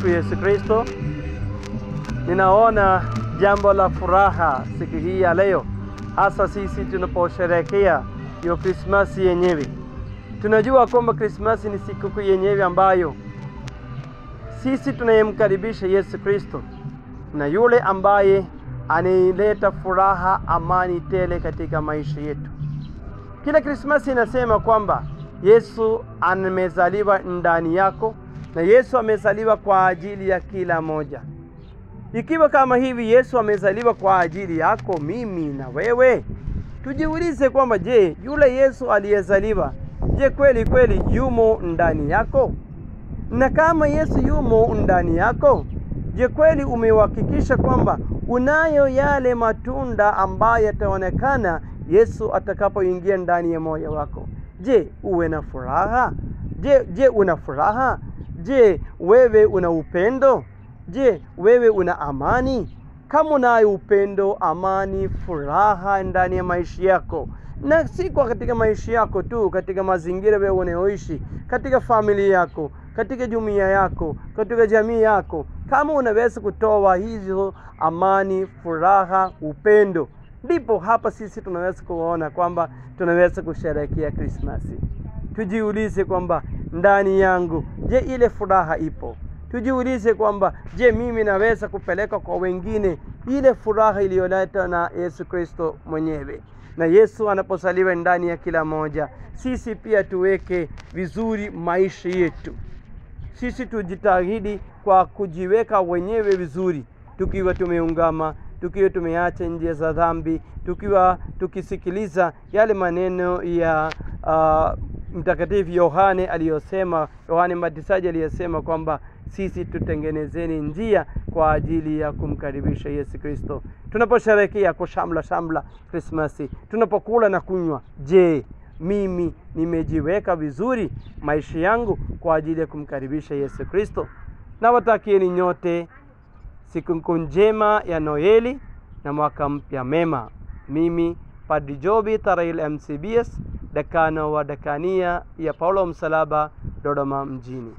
tumsifu Yesu Kristo. Ninaona jambo la furaha siku hii ya leo, hasa sisi tunaposherehekea hiyo Krismasi yenyewe. Tunajua kwamba Krismasi ni sikukuu yenyewe ambayo sisi tunayemkaribisha Yesu Kristo, na yule ambaye anaileta furaha, amani tele katika maisha yetu. Kila Krismasi inasema kwamba Yesu amezaliwa ndani yako, na Yesu amezaliwa kwa ajili ya kila moja. Ikiwa kama hivi Yesu amezaliwa kwa ajili yako, mimi na wewe, tujiulize kwamba je, yule Yesu aliyezaliwa, je kweli yumo ndani yako? Na kama Yesu yumo ndani yako, je kweli umehakikisha kwamba unayo yale matunda ambayo yataonekana Yesu atakapoingia ndani ya moyo wako? Je, uwe na furaha? Je, una furaha? Je, wewe una upendo? Je, wewe una amani? Kama una upendo, amani, furaha ndani ya maisha yako, na si kwa katika maisha yako tu, katika mazingira wewe unayoishi, katika familia yako, katika jumuiya yako, katika jamii yako, kama unaweza kutoa hizo amani, furaha, upendo, ndipo hapa sisi tunaweza kuona kwamba tunaweza kusherehekea Krismasi. Tujiulize kwamba ndani yangu, je, ile furaha ipo? Tujiulize kwamba je, mimi naweza kupeleka kwa wengine ile furaha iliyoletwa na Yesu Kristo mwenyewe? Na Yesu anapozaliwa ndani ya kila moja, sisi pia tuweke vizuri maisha yetu. Sisi tujitahidi kwa kujiweka wenyewe vizuri, tukiwa tumeungama, tukiwa tumeacha njia za dhambi, tukiwa tukisikiliza yale maneno ya Mtakatifu Yohane aliyosema, Yohane Mbatizaji aliyosema kwamba sisi tutengenezeni njia kwa ajili ya kumkaribisha Yesu Kristo. Tunaposherehekea kwa shamla Krismasi, tunapokula na kunywa, je, mimi nimejiweka vizuri maisha yangu kwa ajili ya kumkaribisha Yesu Kristo? Na watakieni nyote siku njema ya Noeli na mwaka mpya mema. Mimi Padri Jobi Tarail MCBS, dekano wa dekania ya Paulo Msalaba, Dodoma mjini.